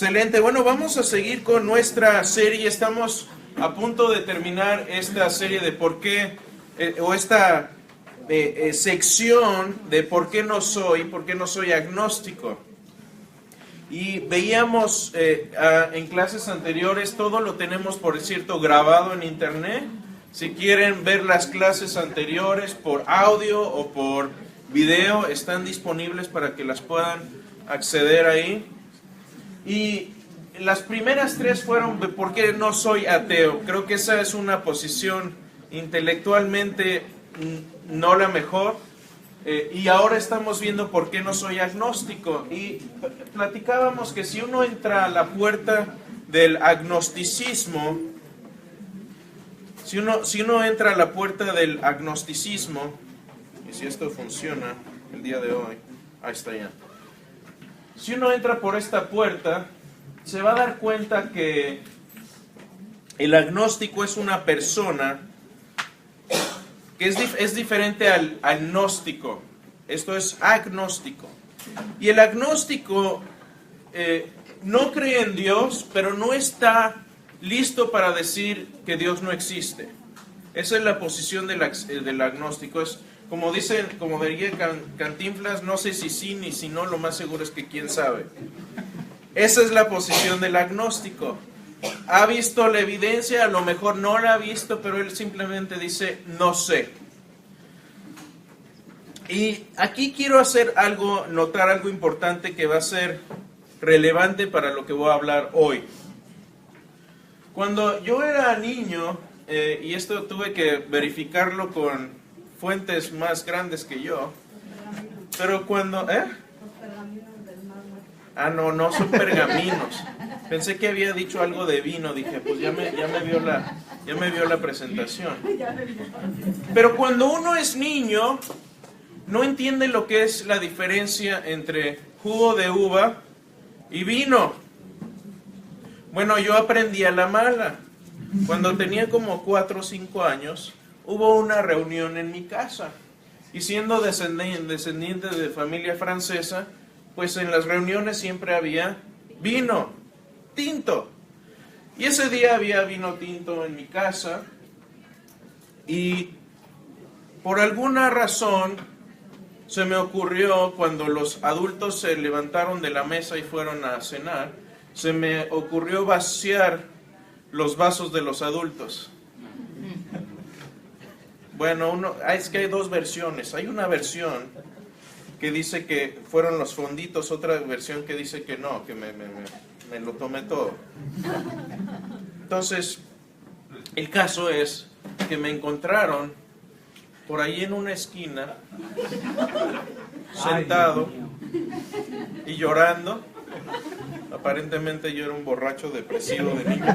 Excelente. Bueno, vamos a seguir con nuestra serie. Estamos a punto de terminar esta serie de por qué, o esta sección de por qué no soy agnóstico. Y veíamos en clases anteriores, todo lo tenemos, por cierto, grabado en internet. Si quieren ver las clases anteriores por audio o por video, están disponibles para que las puedan acceder ahí. Y las primeras tres fueron de por qué no soy ateo. Creo que esa es una posición intelectualmente no la mejor. Y ahora estamos viendo por qué no soy agnóstico. Y platicábamos que si uno entra a la puerta del agnosticismo, si uno entra a la puerta del agnosticismo, y si esto funciona el día de hoy, ahí está ya. Si uno entra por esta puerta, se va a dar cuenta que el agnóstico es una persona que es diferente al gnóstico. Esto es agnóstico. Y el agnóstico no cree en Dios, pero no está listo para decir que Dios no existe. Esa es la posición del agnóstico. Es como diría Cantinflas, no sé si sí ni si no, lo más seguro es que quién sabe. Esa es la posición del agnóstico. ¿Ha visto la evidencia? A lo mejor no la ha visto, pero él simplemente dice, no sé. Y aquí quiero notar algo importante que va a ser relevante para lo que voy a hablar hoy. Cuando yo era niño, y esto tuve que verificarlo con fuentes más grandes que yo, pero cuando... no son pergaminos. Pensé que había dicho algo de vino, dije, pues ya me vio la presentación. Pero cuando uno es niño, no entiende lo que es la diferencia entre jugo de uva y vino. Bueno, yo aprendí a la mala. Cuando tenía como 4 o 5 años, hubo una reunión en mi casa. Y siendo descendiente de familia francesa, pues en las reuniones siempre había vino tinto. Y ese día había vino tinto en mi casa. Y por alguna razón se me ocurrió, cuando los adultos se levantaron de la mesa y fueron a cenar, se me ocurrió vaciar los vasos de los adultos. Bueno, es que hay dos versiones. Hay una versión que dice que fueron los fonditos, otra versión que dice que no, que me lo tomé todo. Entonces, el caso es que me encontraron por ahí en una esquina, sentado y llorando. Aparentemente yo era un borracho depresivo de niño.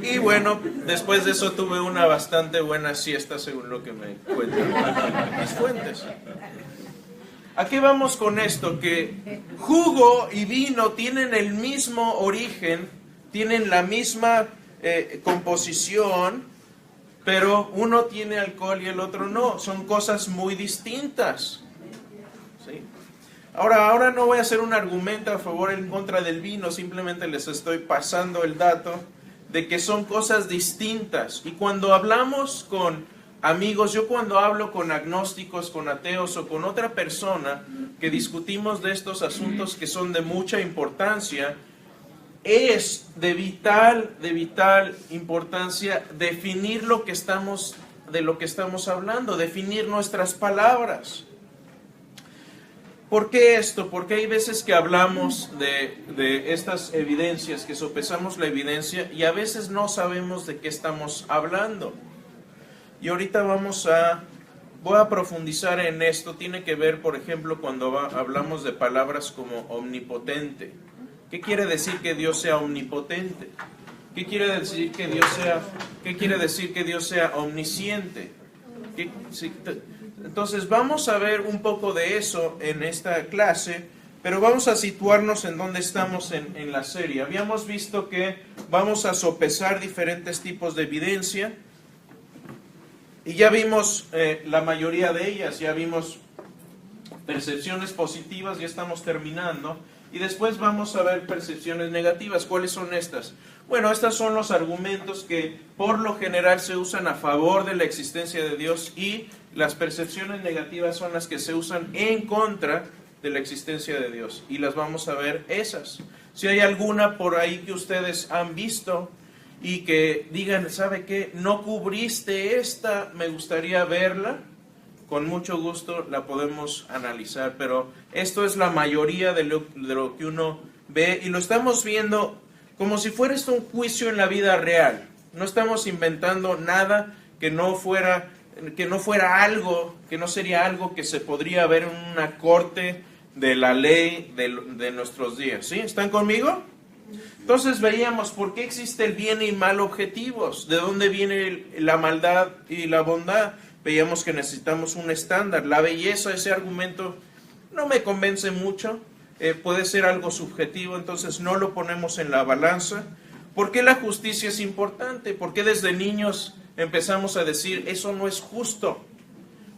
Y bueno, después de eso tuve una bastante buena siesta, según lo que me cuentan mis fuentes. ¿A qué vamos con esto? Que jugo y vino tienen el mismo origen, tienen la misma composición, pero uno tiene alcohol y el otro no. Son cosas muy distintas. ¿Sí? Ahora no voy a hacer un argumento a favor o en contra del vino, simplemente les estoy pasando el dato de que son cosas distintas. Y cuando hablamos con amigos, yo cuando hablo con agnósticos, con ateos o con otra persona que discutimos de estos asuntos que son de mucha importancia, es de vital importancia definir de lo que estamos hablando, definir nuestras palabras. ¿Por qué esto? Porque hay veces que hablamos de estas evidencias, que sopesamos la evidencia y a veces no sabemos de qué estamos hablando. Y ahorita voy a profundizar en esto. Tiene que ver, por ejemplo, cuando hablamos de palabras como omnipotente. ¿Qué quiere decir que Dios sea omnipotente? ¿Qué quiere decir que Dios sea omnisciente? Entonces vamos a ver un poco de eso en esta clase, pero vamos a situarnos en donde estamos en la serie. Habíamos visto que vamos a sopesar diferentes tipos de evidencia y ya vimos la mayoría de ellas. Ya vimos percepciones positivas, ya estamos terminando, y después vamos a ver percepciones negativas. ¿Cuáles son estas? Bueno, estos son los argumentos que por lo general se usan a favor de la existencia de Dios, y las percepciones negativas son las que se usan en contra de la existencia de Dios, y las vamos a ver esas. Si hay alguna por ahí que ustedes han visto y que digan, ¿sabe qué? No cubriste esta, me gustaría verla, con mucho gusto la podemos analizar, pero esto es la mayoría de lo que uno ve, y lo estamos viendo como si fuera esto un juicio en la vida real. No estamos inventando nada que no fuera algo, que no sería algo que se podría ver en una corte de la ley de nuestros días. ¿Sí? ¿Están conmigo? Entonces veíamos por qué existe el bien y mal objetivos, de dónde viene la maldad y la bondad. Veíamos que necesitamos un estándar. La belleza, ese argumento no me convence mucho, puede ser algo subjetivo, entonces no lo ponemos en la balanza. ¿Por qué la justicia es importante? ¿Por qué desde niños empezamos a decir, eso no es justo?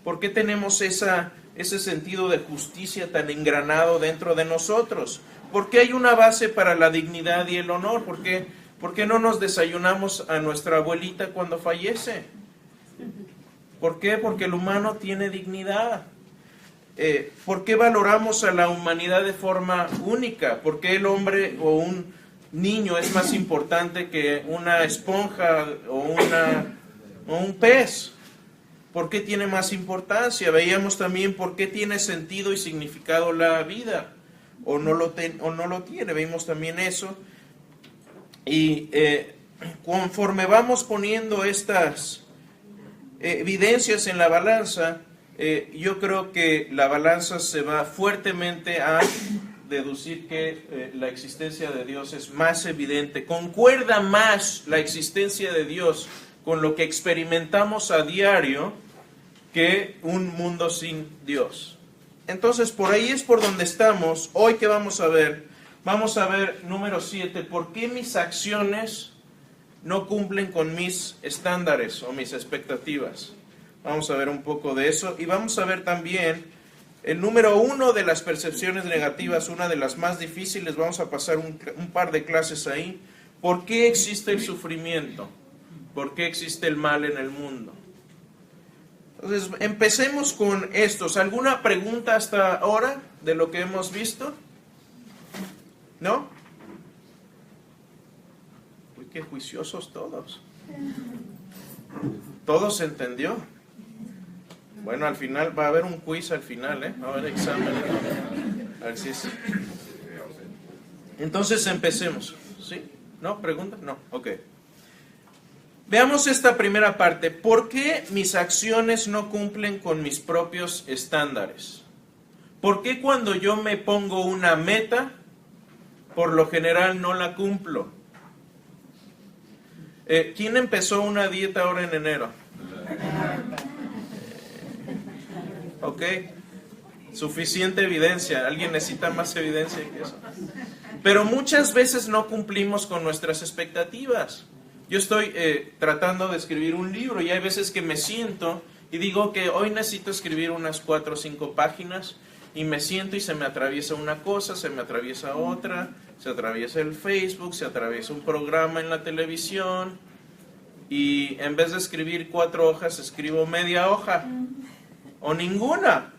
¿Por qué tenemos ese sentido de justicia tan engranado dentro de nosotros? ¿Por qué hay una base para la dignidad y el honor? ¿Por qué no nos desayunamos a nuestra abuelita cuando fallece? ¿Por qué? Porque el humano tiene dignidad. ¿Por qué valoramos a la humanidad de forma única? ¿Por qué el hombre o un niño es más importante que una esponja o un pez? ¿Por qué tiene más importancia? Veíamos también por qué tiene sentido y significado la vida, o no lo tiene. Vimos también eso. Y conforme vamos poniendo estas evidencias en la balanza, yo creo que la balanza se va fuertemente a deducir que la existencia de Dios es más evidente. Concuerda más la existencia de Dios con lo que experimentamos a diario que un mundo sin Dios. Entonces, por ahí es por donde estamos. Hoy, ¿qué vamos a ver? Vamos a ver, número 7, ¿por qué mis acciones no cumplen con mis estándares o mis expectativas? Vamos a ver un poco de eso, y vamos a ver también el número 1 de las percepciones negativas, una de las más difíciles. Vamos a pasar un par de clases ahí. ¿Por qué existe el sufrimiento? ¿Por qué existe el mal en el mundo? Entonces, empecemos con estos. ¿Alguna pregunta hasta ahora de lo que hemos visto? ¿No? Uy, qué juiciosos todos. ¿Todo se entendió? Bueno, al final va a haber un quiz al final, ¿eh? Va a haber examen. A ver si es... Entonces empecemos. ¿Sí? ¿No? ¿Pregunta? No. Ok. Veamos esta primera parte. ¿Por qué mis acciones no cumplen con mis propios estándares? ¿Por qué cuando yo me pongo una meta, por lo general no la cumplo? ¿Quién empezó una dieta ahora en enero? Ok, suficiente evidencia. ¿Alguien necesita más evidencia que eso? Pero muchas veces no cumplimos con nuestras expectativas. Yo estoy tratando de escribir un libro, y hay veces que me siento y digo que hoy necesito escribir unas 4 o 5 páginas, y me siento y se me atraviesa una cosa, se me atraviesa otra, se atraviesa el Facebook, se atraviesa un programa en la televisión, y en vez de escribir 4 hojas, escribo media hoja o ninguna.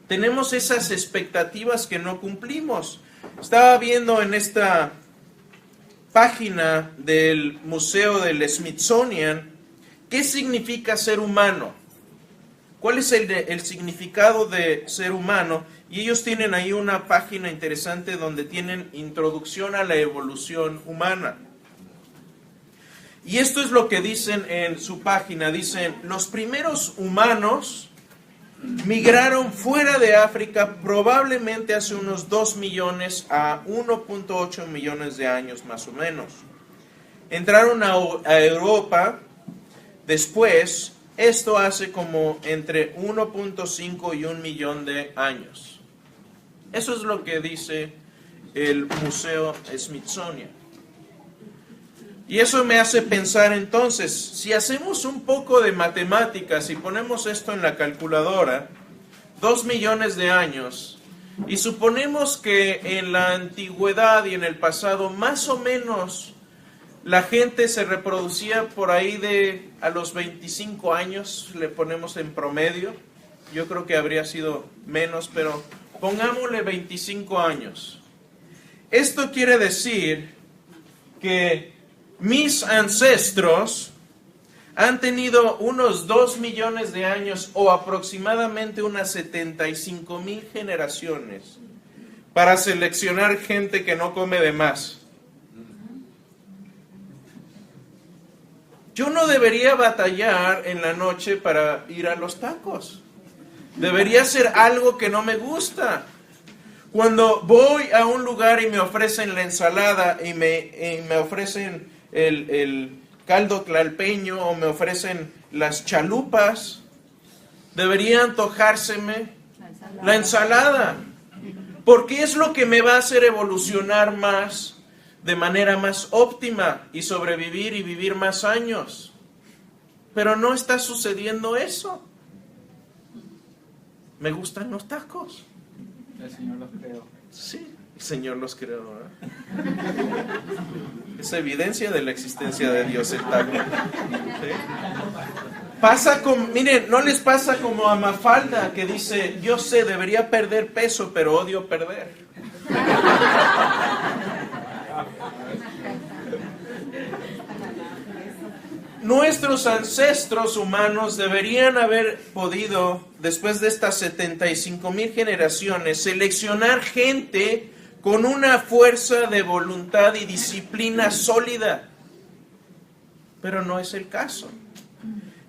Tenemos esas expectativas que no cumplimos. Estaba viendo en esta página del Museo del Smithsonian qué significa ser humano, cuál es el significado de ser humano, y ellos tienen ahí una página interesante donde tienen introducción a la evolución humana. Y esto es lo que dicen en su página. Dicen, los primeros humanos migraron fuera de África probablemente hace unos 2 millones a 1.8 millones de años más o menos. Entraron a Europa después, esto hace como entre 1.5 y 1 millón de años. Eso es lo que dice el Museo Smithsonian. Y eso me hace pensar entonces, si hacemos un poco de matemáticas y ponemos esto en la calculadora, 2 millones de años, y suponemos que en la antigüedad y en el pasado más o menos la gente se reproducía por ahí de a los 25 años, le ponemos en promedio. Yo creo que habría sido menos, pero pongámosle 25 años. Esto quiere decir que mis ancestros han tenido unos 2 millones de años o aproximadamente unas 75,000 generaciones para seleccionar gente que no come de más. Yo no debería batallar en la noche para ir a los tacos. Debería ser algo que no me gusta. Cuando voy a un lugar y me ofrecen la ensalada y me ofrecen el caldo tlalpeño o me ofrecen las chalupas, debería antojárseme la ensalada. Porque es lo que me va a hacer evolucionar más, de manera más óptima y sobrevivir y vivir más años. Pero no está sucediendo eso. Me gustan los tacos. El Señor los creó. Sí, el Señor los creó, ¿verdad? Es evidencia de la existencia de Dios el taco. ¿Sí? Pasa como, miren, no les pasa como a Mafalda que dice, yo sé, debería perder peso, pero odio perder. Nuestros ancestros humanos deberían haber podido, después de estas 75,000 generaciones, seleccionar gente con una fuerza de voluntad y disciplina sólida. Pero no es el caso.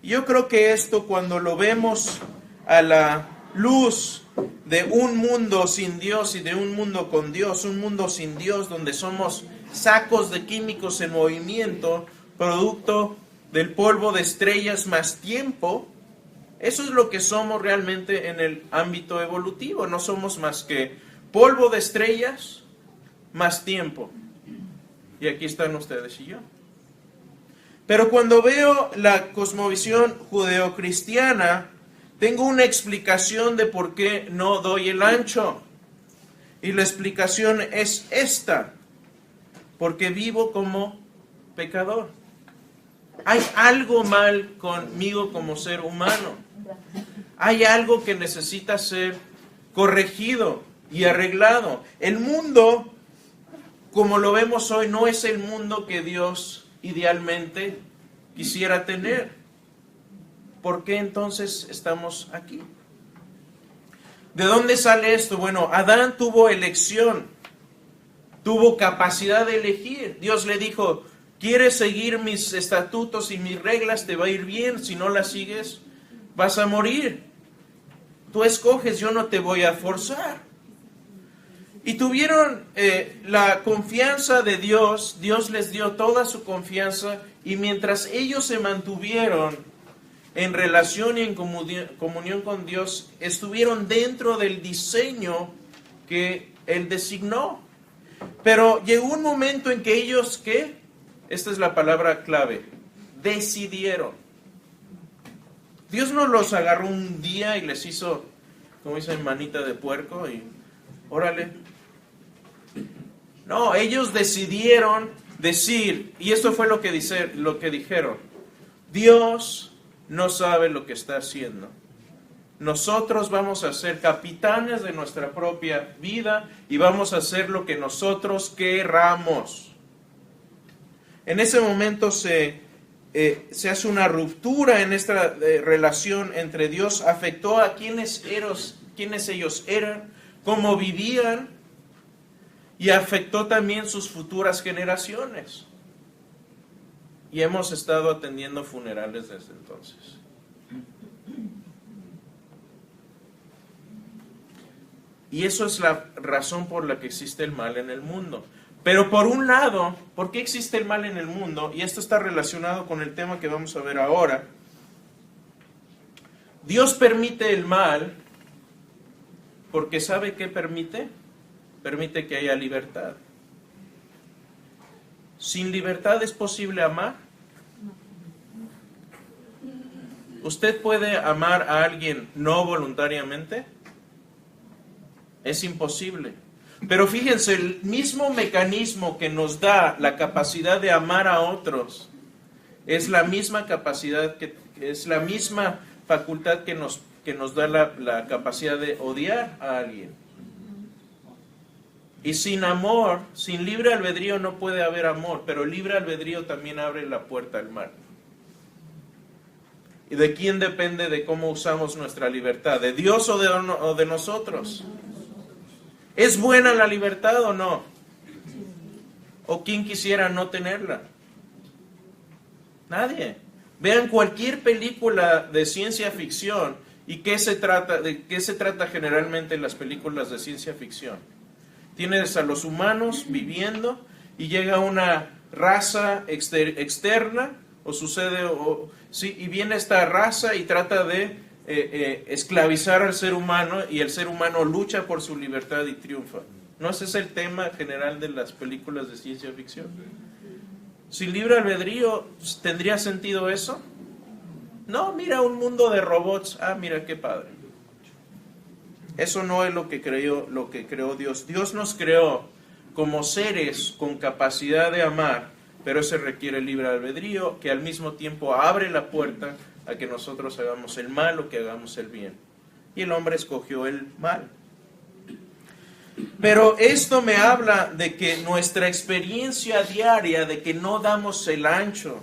Yo creo que esto, cuando lo vemos a la luz de un mundo sin Dios y de un mundo con Dios, un mundo sin Dios donde somos sacos de químicos en movimiento, producto del polvo de estrellas más tiempo, eso es lo que somos realmente en el ámbito evolutivo. No somos más que polvo de estrellas más tiempo. Y aquí están ustedes y yo. Pero cuando veo la cosmovisión judeocristiana, tengo una explicación de por qué no doy el ancho. Y la explicación es esta: porque vivo como pecador. Hay algo mal conmigo como ser humano. Hay algo que necesita ser corregido y arreglado. El mundo, como lo vemos hoy, no es el mundo que Dios idealmente quisiera tener. ¿Por qué entonces estamos aquí? ¿De dónde sale esto? Bueno, Adán tuvo elección, tuvo capacidad de elegir. Dios le dijo, ¿quieres seguir mis estatutos y mis reglas? Te va a ir bien. Si no las sigues, vas a morir. Tú escoges, yo no te voy a forzar. Y tuvieron la confianza de Dios. Dios les dio toda su confianza. Y mientras ellos se mantuvieron en relación y en comunión con Dios, estuvieron dentro del diseño que Él designó. Pero llegó un momento en que ellos, ¿qué? Esta es la palabra clave: decidieron. Dios no los agarró un día y les hizo, como dicen, manita de puerco y órale. No, ellos decidieron decir, y esto fue lo que dijeron: Dios no sabe lo que está haciendo. Nosotros vamos a ser capitanes de nuestra propia vida y vamos a hacer lo que nosotros querramos. En ese momento se hace una ruptura en esta relación entre Dios. Afectó a quiénes ellos eran, cómo vivían, y afectó también sus futuras generaciones. Y hemos estado atendiendo funerales desde entonces. Y eso es la razón por la que existe el mal en el mundo. Pero por un lado, ¿por qué existe el mal en el mundo? Y esto está relacionado con el tema que vamos a ver ahora. Dios permite el mal porque ¿sabe qué permite? Permite que haya libertad. ¿Sin libertad es posible amar? ¿Usted puede amar a alguien no voluntariamente? Es imposible. Pero fíjense, el mismo mecanismo que nos da la capacidad de amar a otros es la misma capacidad, es la misma facultad que nos da la capacidad de odiar a alguien. Y sin amor, sin libre albedrío no puede haber amor, pero libre albedrío también abre la puerta al mal. ¿Y de quién depende de cómo usamos nuestra libertad? ¿De Dios o de nosotros? ¿Es buena la libertad o no? ¿O quién quisiera no tenerla? Nadie. Vean cualquier película de ciencia ficción y ¿de qué se trata generalmente en las películas de ciencia ficción? Tienes a los humanos viviendo y llega una raza externa y viene esta raza y trata de esclavizar al ser humano, y el ser humano lucha por su libertad y triunfa. ¿No ese es el tema general de las películas de ciencia ficción? Sin libre albedrío, ¿tendría sentido eso? No, mira un mundo de robots. Ah, mira qué padre. Eso no es lo que creó Dios. Dios nos creó como seres con capacidad de amar, pero eso requiere libre albedrío, que al mismo tiempo abre la puerta a que nosotros hagamos el mal o que hagamos el bien. Y el hombre escogió el mal. Pero esto me habla de que nuestra experiencia diaria, de que no damos el ancho,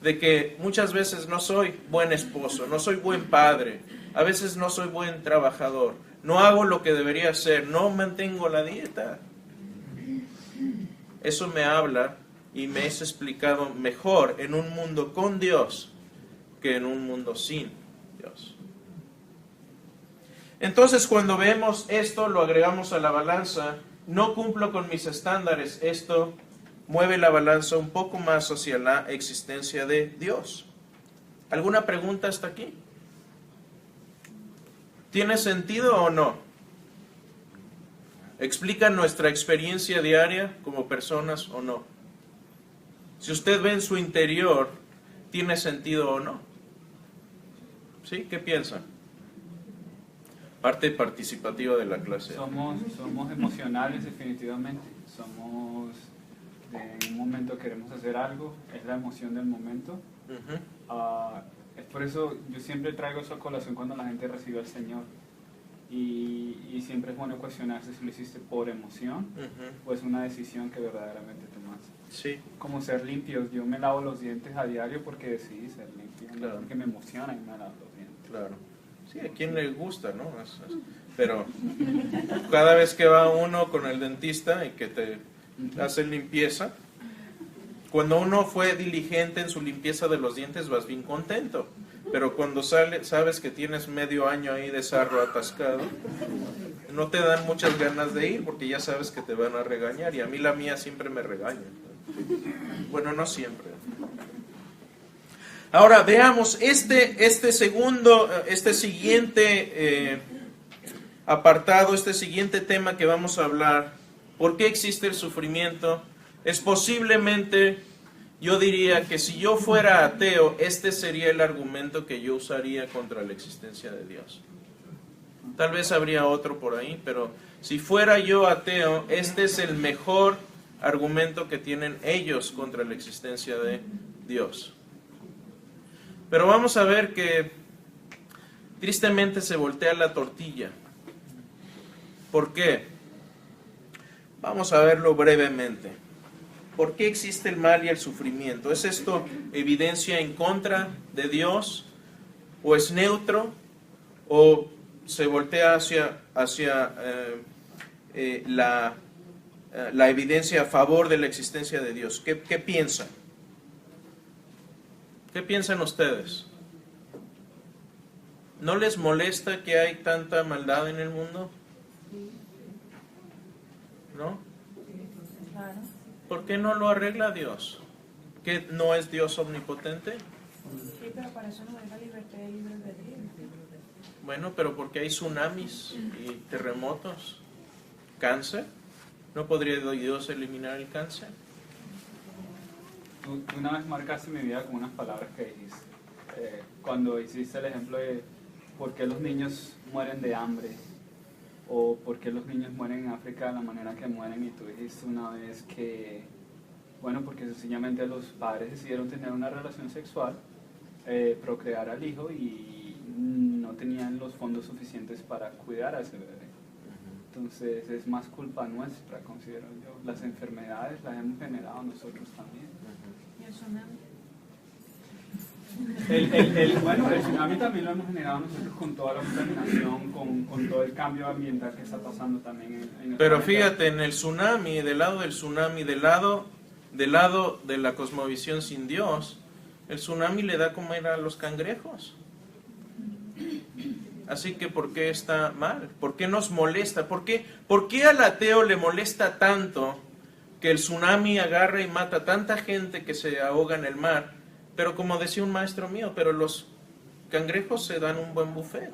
de que muchas veces no soy buen esposo, no soy buen padre, a veces no soy buen trabajador, no hago lo que debería hacer, no mantengo la dieta. Eso me habla y me es explicado mejor en un mundo con Dios que en un mundo sin Dios. Entonces, cuando vemos esto, lo agregamos a la balanza, no cumplo con mis estándares, esto mueve la balanza un poco más hacia la existencia de Dios. ¿Alguna pregunta hasta aquí? ¿Tiene sentido o no? ¿Explica nuestra experiencia diaria como personas o no? Si usted ve en su interior, ¿tiene sentido o no? ¿Sí? ¿Qué piensan? Parte participativa de la clase. Somos emocionales definitivamente. Somos, en un momento queremos hacer algo, es la emoción del momento. Es por eso yo siempre traigo eso a colación cuando la gente recibe al Señor. Y siempre es bueno cuestionarse si lo hiciste por emoción o es una decisión que verdaderamente tomaste. Sí. Como ser limpios. Yo me lavo los dientes a diario porque decidí ser limpio, claro. Porque me emociona y me lavo los dientes. Claro. Sí, a quien le gusta, ¿no? Pero cada vez que va uno con el dentista y que te hace limpieza, cuando uno fue diligente en su limpieza de los dientes vas bien contento. Pero cuando sabes que tienes medio año ahí de sarro atascado, no te dan muchas ganas de ir porque ya sabes que te van a regañar. Y a mí la mía siempre me regaña. Bueno, no siempre. Ahora veamos este siguiente apartado, este siguiente tema que vamos a hablar. ¿Por qué existe el sufrimiento? Es posiblemente, yo diría que si yo fuera ateo, este sería el argumento que yo usaría contra la existencia de Dios. Tal vez habría otro por ahí, pero si fuera yo ateo, este es el mejor argumento que tienen ellos contra la existencia de Dios. Pero vamos a ver que tristemente se voltea la tortilla. ¿Por qué? Vamos a verlo brevemente. ¿Por qué existe el mal y el sufrimiento? ¿Es esto evidencia en contra de Dios? ¿O es neutro? ¿O se voltea hacia la evidencia a favor de la existencia de Dios? ¿Qué piensan? ¿Qué piensan ustedes? ¿No les molesta que hay tanta maldad en el mundo? ¿No? ¿Por qué no lo arregla Dios? ¿Que no es Dios omnipotente? Sí, pero para eso nos da libertad y libre albedrío. Bueno, pero porque hay tsunamis y terremotos, cáncer, ¿no podría Dios eliminar el cáncer? Tú una vez marcaste mi vida con unas palabras que dijiste. Cuando hiciste el ejemplo de por qué los niños mueren de hambre. o por qué los niños mueren en África de la manera que mueren, y tú dijiste una vez que, bueno, porque sencillamente los padres decidieron tener una relación sexual, procrear al hijo y no tenían los fondos suficientes para cuidar a ese bebé. Entonces es más culpa nuestra, considero yo. Las enfermedades las hemos generado nosotros también. ¿Y el tsunami? Bueno, el tsunami también lo hemos generado nosotros con toda la contaminación, con todo el cambio ambiental que está pasando también en el Pero planeta. fíjate, en el tsunami, del lado del tsunami, del lado de la cosmovisión sin Dios, el tsunami le da comer a los cangrejos. Así que, ¿por qué está mal? ¿Por qué nos molesta? ¿Por qué al ateo le molesta tanto que el tsunami agarra y mata a tanta gente que se ahoga en el mar? Pero como decía un maestro mío, pero los cangrejos se dan un buen buffet.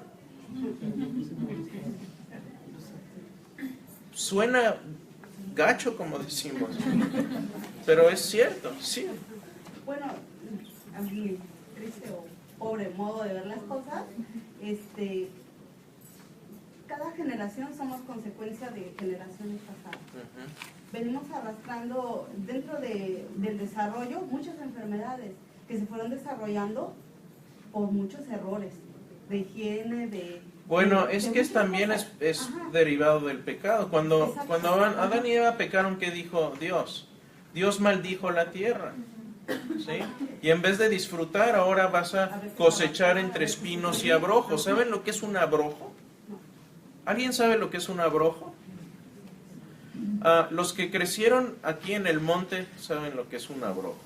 Suena gacho, como decimos, pero es cierto, sí. Bueno, a mi triste o pobre modo de ver las cosas, cada generación somos consecuencia de generaciones pasadas. Venimos arrastrando dentro del desarrollo muchas enfermedades que se fueron desarrollando por muchos errores de higiene, Bueno, es que también es Ajá. derivado del pecado. Cuando Exacto. Adán y Eva pecaron, ¿qué dijo Dios? Dios maldijo la tierra. ¿Sí? Y en vez de disfrutar, ahora vas a cosechar entre espinos y abrojos. ¿Saben lo que es un abrojo? ¿Alguien sabe lo que es un abrojo? Los que crecieron aquí en el monte saben lo que es un abrojo.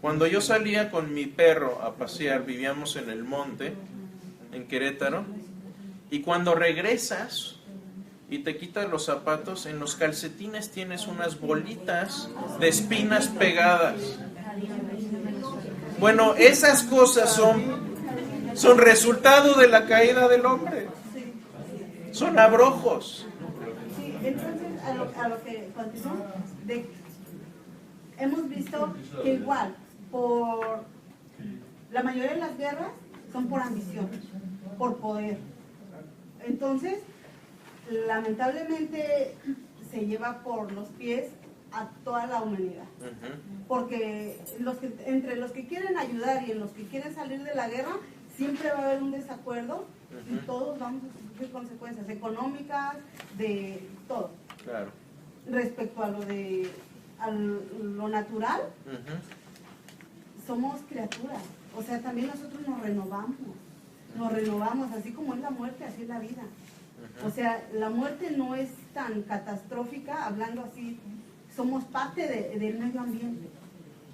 Cuando yo salía con mi perro a pasear, vivíamos en el monte, en Querétaro, y cuando regresas y te quitas los zapatos, en los calcetines tienes unas bolitas de espinas pegadas. Bueno, esas cosas son resultado de la caída del hombre. Son abrojos. Sí, entonces a lo que continúo, hemos visto que igual, por la mayoría de las guerras son por ambición, por poder. Entonces, lamentablemente se lleva por los pies a toda la humanidad. Porque entre los que quieren ayudar y en los que quieren salir de la guerra, siempre va a haber un desacuerdo y todos vamos a sufrir consecuencias económicas, de todo. Claro. Respecto a lo natural, somos criaturas. O sea, también nosotros nos renovamos, así como es la muerte, así es la vida. O sea, la muerte no es tan catastrófica, hablando así, somos parte del medio ambiente.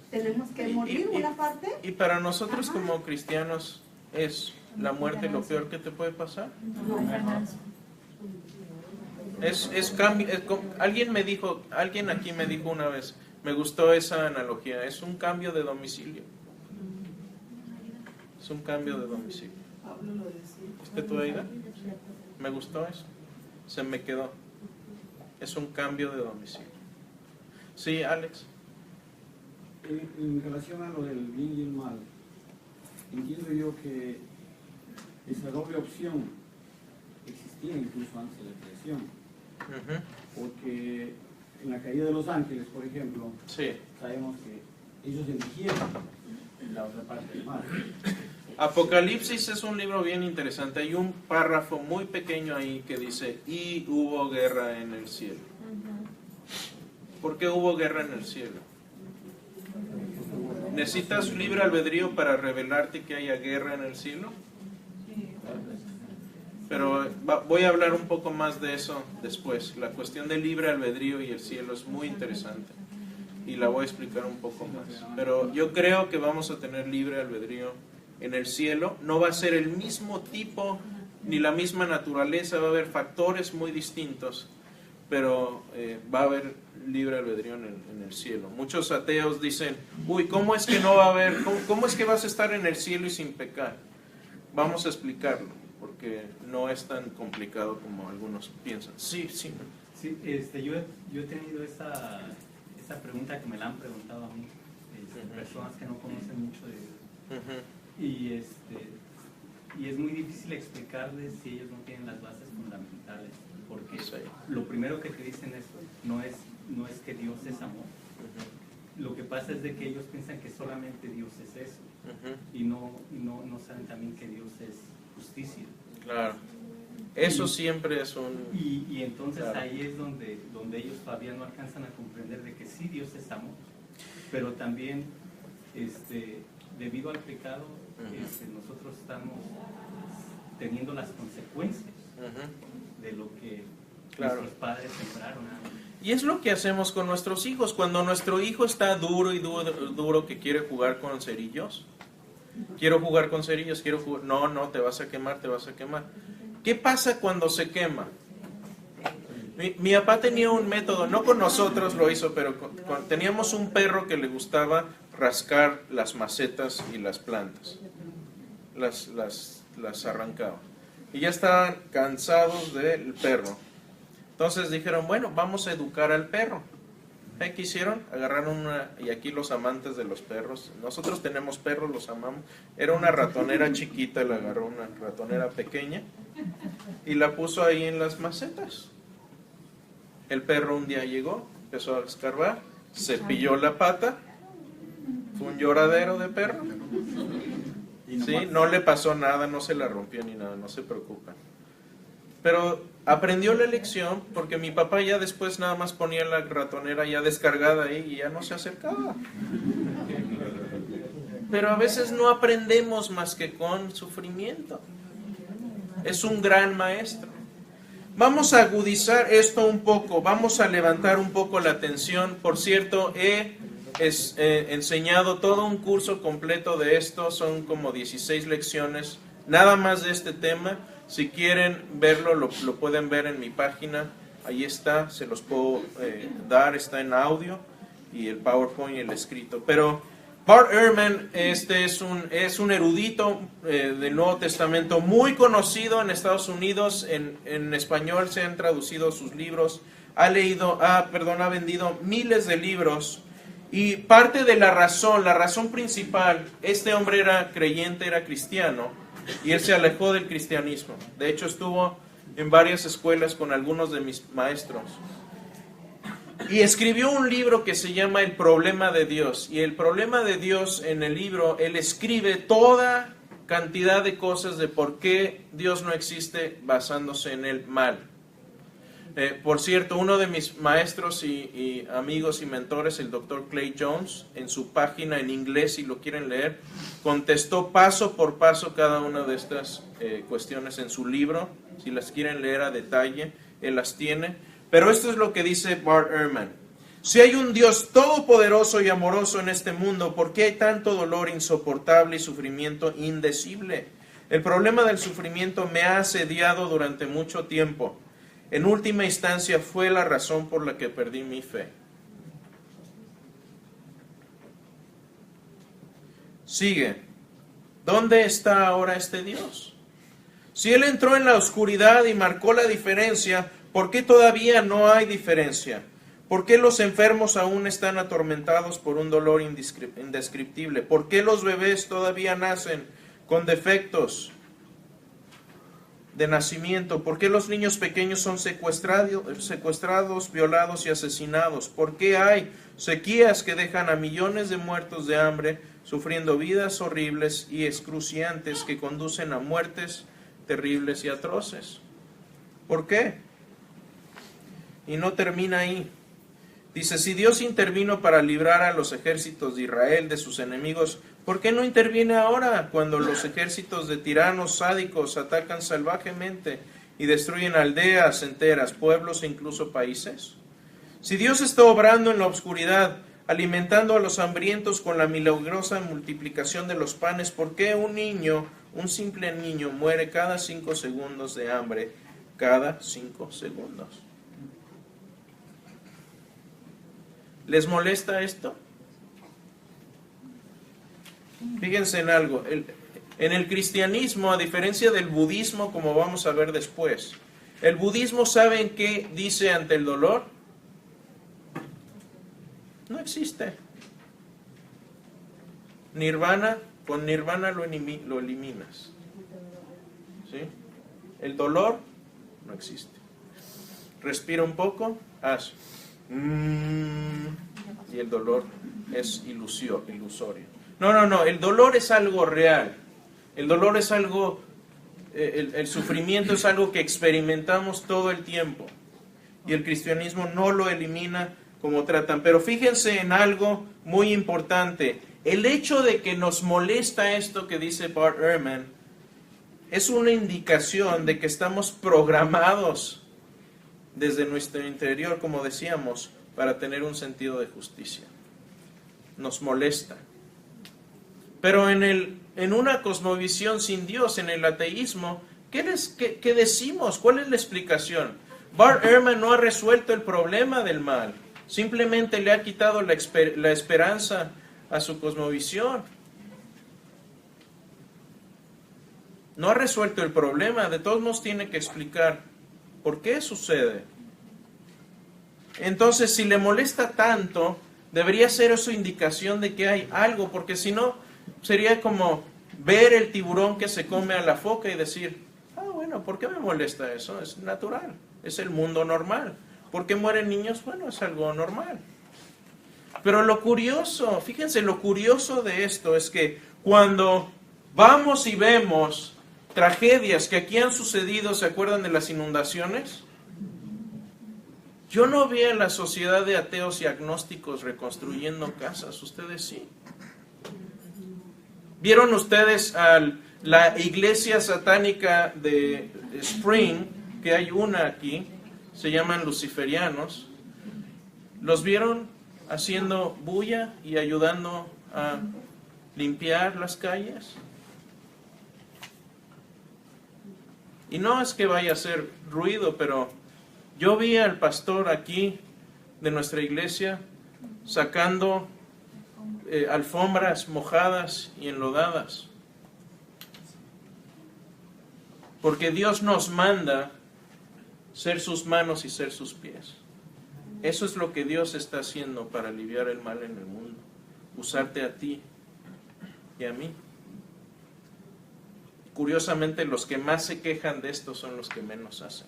Tenemos que morir una parte. Y para nosotros como cristianos, ¿es la muerte lo peor que te puede pasar? Alguien aquí me dijo una vez, me gustó esa analogía, es un cambio de domicilio. Es un cambio de domicilio. ¿Viste tú, Aida? Me gustó eso. Se me quedó. Es un cambio de domicilio. Sí, Alex. En relación a lo del bien y el mal, entiendo yo que esa doble opción existía incluso antes de la creación. Porque en la caída de los ángeles, por ejemplo, Sí. sabemos que ellos eligieron la otra parte del mal. Apocalipsis es un libro bien interesante. Hay un párrafo muy pequeño ahí que dice, y hubo guerra en el cielo. ¿Por qué hubo guerra en el cielo? ¿Necesitas libre albedrío para revelarte que haya guerra en el cielo? Pero voy a hablar un poco más de eso después. La cuestión del libre albedrío y el cielo es muy interesante. Y la voy a explicar un poco más. Pero yo creo que vamos a tener libre albedrío en el cielo. No va a ser el mismo tipo ni la misma naturaleza. Va a haber factores muy distintos. Pero va a haber libre albedrío en el cielo. Muchos ateos dicen, uy, ¿cómo es que no va a haber? ¿Cómo es que vas a estar en el cielo y sin pecar? Vamos a explicarlo, porque no es tan complicado como algunos piensan. Sí. Sí, yo he tenido esa pregunta que me la han preguntado a mí, personas que no conocen mucho de Dios. Y es muy difícil explicarles si ellos no tienen las bases fundamentales. porque Sí. lo primero que te dicen es no es que Dios es amor. Lo que pasa es de que ellos piensan que solamente Dios es eso, y no saben también que Dios es justicia. Claro. Eso siempre es un... Y entonces Claro. ahí es donde ellos todavía no alcanzan a comprender de que sí, Dios es amor, pero también debido al pecado nosotros estamos teniendo las consecuencias de lo que Claro. nuestros padres sembraron. Y es lo que hacemos con nuestros hijos. Cuando nuestro hijo está duro y duro que quiere jugar con cerillos. Quiero jugar con cerillos, quiero jugar... No, te vas a quemar, te vas a quemar. ¿Qué pasa cuando se quema? Mi papá tenía un método, no con nosotros lo hizo, pero teníamos un perro que le gustaba rascar las macetas y las plantas. Las arrancaba. Y ya estaban cansados del perro. Entonces dijeron, bueno, vamos a educar al perro. ¿Qué hicieron? Agarraron y aquí los amantes de los perros, nosotros tenemos perros, los amamos. Era una ratonera chiquita, le agarró una ratonera pequeña y la puso ahí en las macetas. El perro un día llegó, empezó a escarbar, cepilló la pata, fue un lloradero de perro. Sí, no le pasó nada, no se la rompió ni nada, no se preocupen. Pero aprendió la lección porque mi papá ya después nada más ponía la ratonera ya descargada ahí y ya no se acercaba. Pero a veces no aprendemos más que con sufrimiento. Es un gran maestro. Vamos a agudizar esto un poco, vamos a levantar un poco la atención. Por cierto, he enseñado todo un curso completo de esto, son como 16 lecciones, nada más de este tema. Si quieren verlo, lo pueden ver en mi página, ahí está, se los puedo dar, está en audio, y el PowerPoint y el escrito. Pero Bart Ehrman es un erudito del Nuevo Testamento muy conocido en Estados Unidos, en español se han traducido sus libros, ha vendido miles de libros. Y parte de la razón principal, este hombre era creyente, era cristiano, y él se alejó del cristianismo. De hecho, estuvo en varias escuelas con algunos de mis maestros. Y escribió un libro que se llama El Problema de Dios. Y el problema de Dios, en el libro, él escribe toda cantidad de cosas de por qué Dios no existe basándose en el mal. Por cierto, uno de mis maestros y amigos y mentores, el Dr. Clay Jones, en su página en inglés, si lo quieren leer, contestó paso por paso cada una de estas cuestiones en su libro. Si las quieren leer a detalle, él las tiene. Pero esto es lo que dice Bart Ehrman. Si hay un Dios todopoderoso y amoroso en este mundo, ¿por qué hay tanto dolor insoportable y sufrimiento indecible? El problema del sufrimiento me ha asediado durante mucho tiempo. En última instancia fue la razón por la que perdí mi fe. Sigue. ¿Dónde está ahora este Dios? Si Él entró en la oscuridad y marcó la diferencia, ¿por qué todavía no hay diferencia? ¿Por qué los enfermos aún están atormentados por un dolor indescriptible? ¿Por qué los bebés todavía nacen con defectos de nacimiento? ¿Por qué los niños pequeños son secuestrados, violados y asesinados? ¿Por qué hay sequías que dejan a millones de muertos de hambre, sufriendo vidas horribles y excruciantes que conducen a muertes terribles y atroces? ¿Por qué? Y no termina ahí. Dice, si Dios intervino para librar a los ejércitos de Israel de sus enemigos, ¿por qué no interviene ahora cuando los ejércitos de tiranos sádicos atacan salvajemente y destruyen aldeas enteras, pueblos e incluso países? Si Dios está obrando en la oscuridad, alimentando a los hambrientos con la milagrosa multiplicación de los panes, ¿por qué un simple niño, muere cada 5 segundos de hambre, cada 5 segundos? ¿Les molesta esto? Fíjense en algo. En el cristianismo, a diferencia del budismo, como vamos a ver después, el budismo, ¿saben qué dice ante el dolor? No existe. Nirvana, con nirvana lo eliminas. ¿Sí? El dolor no existe. respira un poco, haz. Y el dolor es ilusorio. No, el dolor es algo real. El dolor es algo, el sufrimiento es algo que experimentamos todo el tiempo. Y el cristianismo no lo elimina como tratan. Pero fíjense en algo muy importante. El hecho de que nos molesta esto que dice Bart Ehrman es una indicación de que estamos programados desde nuestro interior, como decíamos, para tener un sentido de justicia. Nos molesta. Pero en una cosmovisión sin Dios, en el ateísmo, ¿qué decimos? ¿Cuál es la explicación? Bart Ehrman no ha resuelto el problema del mal. Simplemente le ha quitado la esperanza a su cosmovisión. No ha resuelto el problema. De todos modos tiene que explicar por qué sucede. Entonces, si le molesta tanto, debería ser eso indicación de que hay algo, porque si no, sería como ver el tiburón que se come a la foca y decir, bueno, ¿por qué me molesta eso? Es natural, es el mundo normal. ¿Por qué mueren niños? Bueno, es algo normal. Pero lo curioso, fíjense, lo curioso de esto es que cuando vamos y vemos tragedias que aquí han sucedido, ¿se acuerdan de las inundaciones? Yo no vi a la sociedad de ateos y agnósticos reconstruyendo casas, ustedes sí. ¿Vieron ustedes a la iglesia satánica de Spring, que hay una aquí, se llaman luciferianos? ¿Los vieron haciendo bulla y ayudando a limpiar las calles? Y no es que vaya a hacer ruido, pero yo vi al pastor aquí de nuestra iglesia sacando alfombras mojadas y enlodadas. Porque Dios nos manda ser sus manos y ser sus pies. Eso es lo que Dios está haciendo para aliviar el mal en el mundo. Usarte a ti y a mí. Curiosamente, los que más se quejan de esto son los que menos hacen.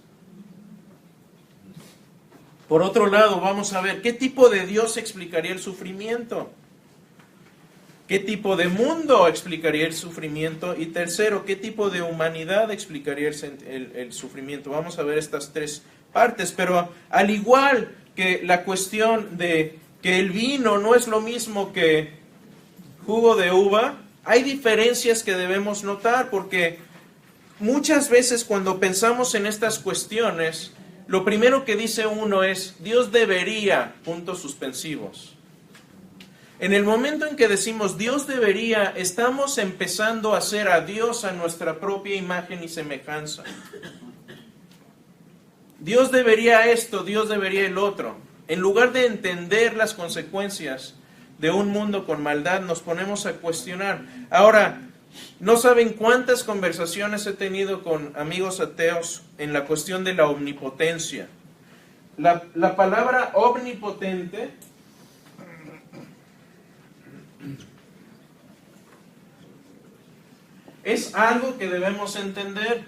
Por otro lado, vamos a ver, ¿qué tipo de Dios explicaría el sufrimiento? ¿Qué tipo de mundo explicaría el sufrimiento? Y tercero, ¿qué tipo de humanidad explicaría el sufrimiento? Vamos a ver estas tres partes, pero al igual que la cuestión de que el vino no es lo mismo que jugo de uva, hay diferencias que debemos notar, porque muchas veces cuando pensamos en estas cuestiones, lo primero que dice uno es, Dios debería, puntos suspensivos. En el momento en que decimos Dios debería, estamos empezando a hacer a Dios a nuestra propia imagen y semejanza. Dios debería esto, Dios debería el otro. En lugar de entender las consecuencias de un mundo con maldad, nos ponemos a cuestionar. Ahora, no saben cuántas conversaciones he tenido con amigos ateos en la cuestión de la omnipotencia. La palabra omnipotente es algo que debemos entender,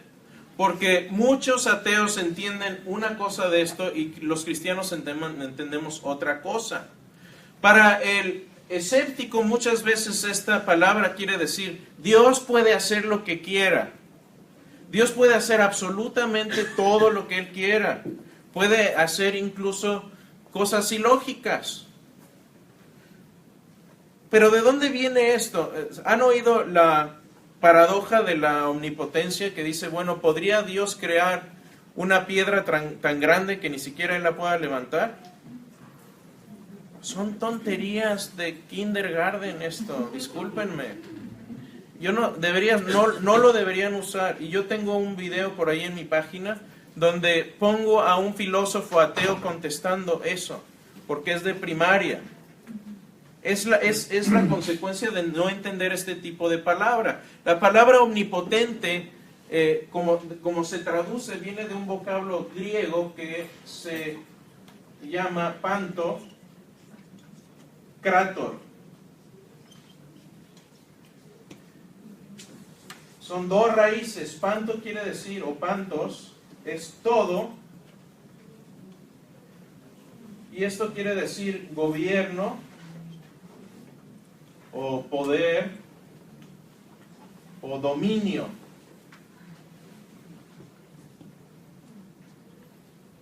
porque muchos ateos entienden una cosa de esto y los cristianos entendemos otra cosa. Para el escéptico muchas veces esta palabra quiere decir, Dios puede hacer lo que quiera. Dios puede hacer absolutamente todo lo que Él quiera. Puede hacer incluso cosas ilógicas. Pero ¿de dónde viene esto? ¿Han oído la paradoja de la omnipotencia que dice, bueno, ¿podría Dios crear una piedra tan grande que ni siquiera Él la pueda levantar? Son tonterías de kindergarten esto, discúlpenme. No lo deberían usar. Y yo tengo un video por ahí en mi página donde pongo a un filósofo ateo contestando eso, porque es de primaria. Es la consecuencia de no entender este tipo de palabra. La palabra omnipotente, como se traduce, viene de un vocablo griego que se llama panto, krator. Son dos raíces. Panto quiere decir, o pantos, es todo, y esto quiere decir gobierno o poder o dominio.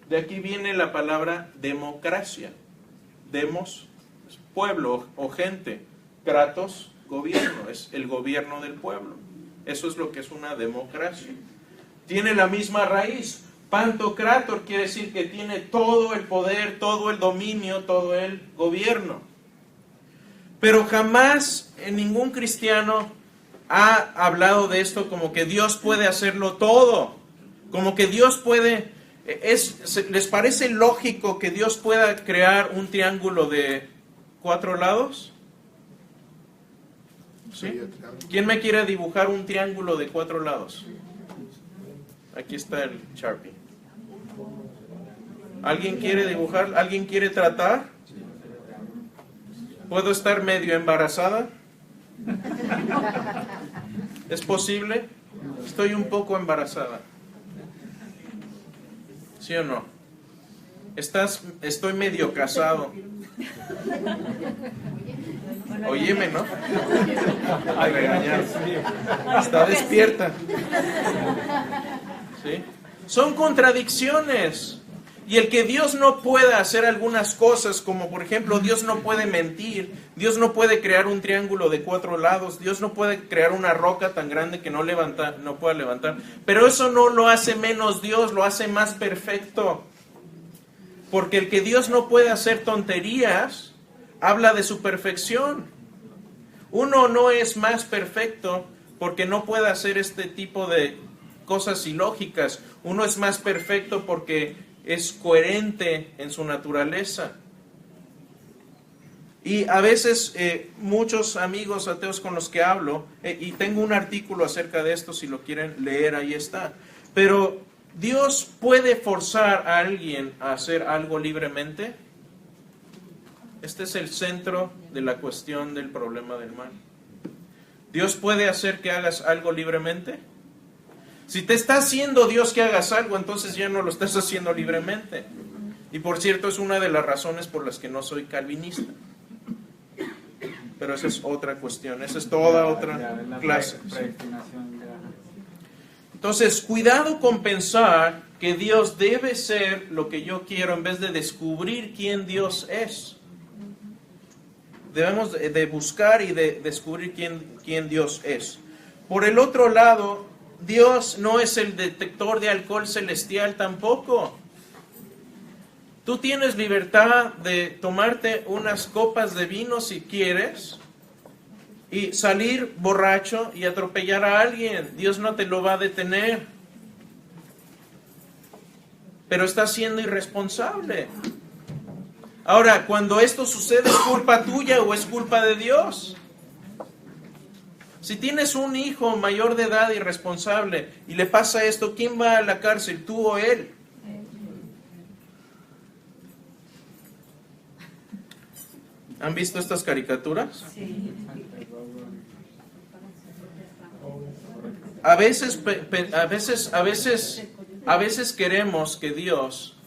De aquí viene la palabra democracia. Demos, pueblo o gente. Kratos, gobierno, es el gobierno del pueblo. Eso es lo que es una democracia. Tiene la misma raíz. Pantocrator quiere decir que tiene todo el poder, todo el dominio, todo el gobierno. Pero jamás ningún cristiano ha hablado de esto como que Dios puede hacerlo todo. Como que Dios puede... ¿Les parece lógico que Dios pueda crear un triángulo de 4 lados? ¿Sí? ¿Quién me quiere dibujar un triángulo de 4 lados? Aquí está el Sharpie. ¿Alguien quiere dibujar? ¿Alguien quiere tratar? ¿Puedo estar medio embarazada? ¿Es posible? Estoy un poco embarazada. ¿Sí o no? Estoy medio casado. Óyeme, ¿no? A regañar. Está despierta. ¿Sí? Son contradicciones. Y el que Dios no pueda hacer algunas cosas, como por ejemplo, Dios no puede mentir, Dios no puede crear un triángulo de 4 lados, Dios no puede crear una roca tan grande que no pueda levantar, pero eso no lo hace menos Dios, lo hace más perfecto. Porque el que Dios no puede hacer tonterías, habla de su perfección. Uno no es más perfecto porque no puede hacer este tipo de cosas ilógicas. Uno es más perfecto porque es coherente en su naturaleza. Y a veces muchos amigos ateos con los que hablo, y tengo un artículo acerca de esto, si lo quieren leer, ahí está. Pero ¿Dios puede forzar a alguien a hacer algo libremente? Este es el centro de la cuestión del problema del mal. ¿Dios puede hacer que hagas algo libremente? Si te está haciendo Dios que hagas algo, entonces ya no lo estás haciendo libremente. Y por cierto, es una de las razones por las que no soy calvinista. Pero esa es otra cuestión, esa es toda otra clase. Entonces, cuidado con pensar que Dios debe ser lo que yo quiero en vez de descubrir quién Dios es. Debemos de buscar y de descubrir quién Dios es. Por el otro lado, Dios no es el detector de alcohol celestial tampoco. Tú tienes libertad de tomarte unas copas de vino si quieres y salir borracho y atropellar a alguien. Dios no te lo va a detener. Pero estás siendo irresponsable. Ahora, cuando esto sucede, ¿es culpa tuya o es culpa de Dios? Si tienes un hijo mayor de edad irresponsable y le pasa esto, ¿quién va a la cárcel, tú o él? ¿Han visto estas caricaturas? Sí. A veces queremos que Dios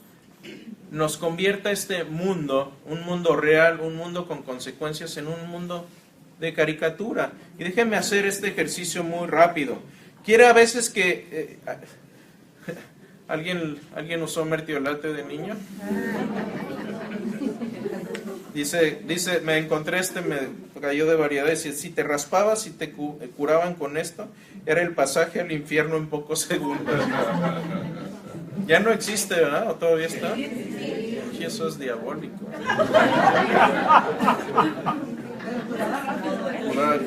nos convierta este mundo, un mundo real, un mundo con consecuencias, en un mundo de caricatura. Y déjenme hacer este ejercicio muy rápido. Quiere a veces que... ¿Alguien usó mertiolate de niño? Dice, me encontré me cayó de variedades. Si te raspabas y te curaban con esto, era el pasaje al infierno en pocos segundos. Ya no existe, ¿verdad? ¿O todavía está? Y eso es diabólico.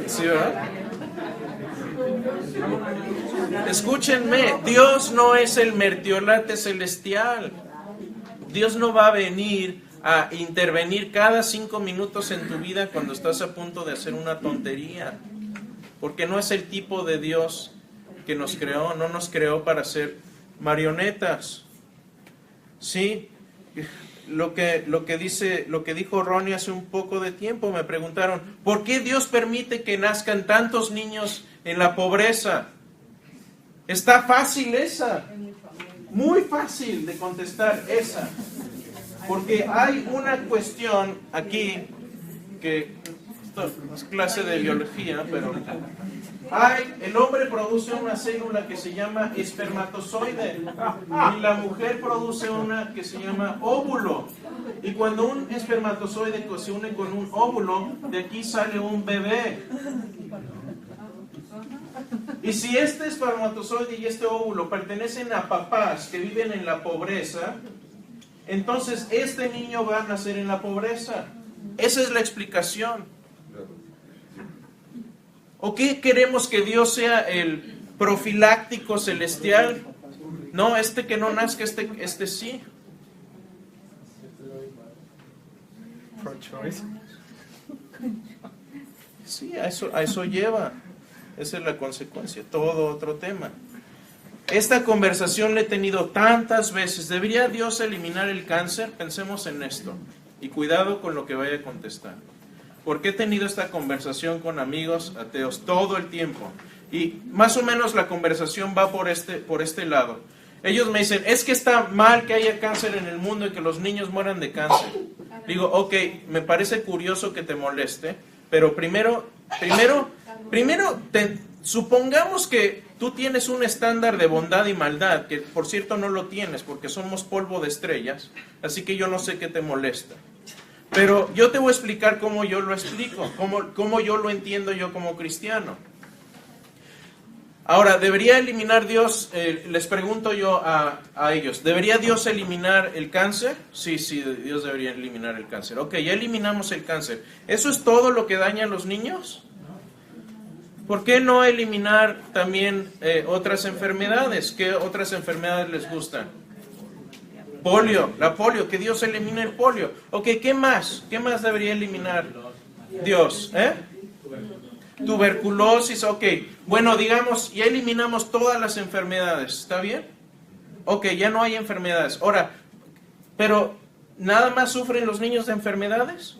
¿Sí, verdad? Escúchenme, Dios no es el mertiolate celestial. Dios no va a venir a intervenir cada 5 minutos en tu vida cuando estás a punto de hacer una tontería. Porque no es el tipo de Dios que nos creó, no nos creó para ser marionetas. Sí, lo que dijo Ronnie hace un poco de tiempo, me preguntaron, ¿por qué Dios permite que nazcan tantos niños en la pobreza? Está fácil esa, muy fácil de contestar esa. Porque hay una cuestión aquí que esto es clase de biología, pero el hombre produce una célula que se llama espermatozoide y la mujer produce una que se llama óvulo. Y cuando un espermatozoide se une con un óvulo, de aquí sale un bebé. Y si este espermatozoide y este óvulo pertenecen a papás que viven en la pobreza, entonces este niño va a nacer en la pobreza. Esa es la explicación. ¿O qué queremos que Dios sea el profiláctico celestial? No, que no nazca, este sí. Pro-choice. Sí, a eso lleva. Esa es la consecuencia. Todo otro tema. Esta conversación la he tenido tantas veces. ¿Debería Dios eliminar el cáncer? Pensemos en esto. Y cuidado con lo que vaya a contestar. Porque he tenido esta conversación con amigos ateos todo el tiempo. Y más o menos la conversación va por este lado. Ellos me dicen, es que está mal que haya cáncer en el mundo y que los niños mueran de cáncer. Digo, ok, me parece curioso que te moleste, pero primero supongamos que tú tienes un estándar de bondad y maldad, que por cierto no lo tienes porque somos polvo de estrellas, así que yo no sé qué te molesta. Pero yo te voy a explicar cómo yo lo explico, cómo yo lo entiendo yo como cristiano. Ahora, ¿debería eliminar Dios? Les pregunto yo a ellos, ¿debería Dios eliminar el cáncer? Sí, Dios debería eliminar el cáncer. Ok, ya eliminamos el cáncer. ¿Eso es todo lo que daña a los niños? ¿Por qué no eliminar también otras enfermedades? ¿Qué otras enfermedades les gustan? La polio, que Dios elimine el polio. Ok, ¿qué más? ¿Qué más debería eliminar Dios? Tuberculosis, ok. Bueno, digamos, ya eliminamos todas las enfermedades, ¿está bien? Ok, ya no hay enfermedades. Ahora, pero ¿nada más sufren los niños de enfermedades?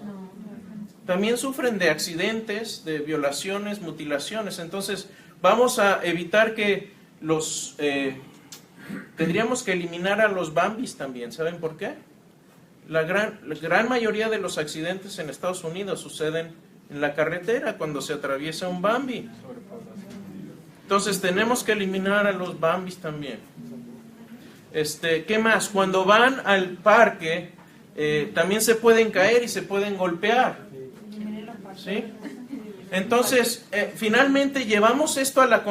También sufren de accidentes, de violaciones, mutilaciones. Entonces, vamos a evitar que tendríamos que eliminar a los Bambis también. ¿Saben por qué? La gran mayoría de los accidentes en Estados Unidos suceden en la carretera cuando se atraviesa un Bambi. Entonces tenemos que eliminar a los Bambis también. ¿Qué más? Cuando van al parque también se pueden caer y se pueden golpear. ¿Sí? Entonces, finalmente llevamos esto a la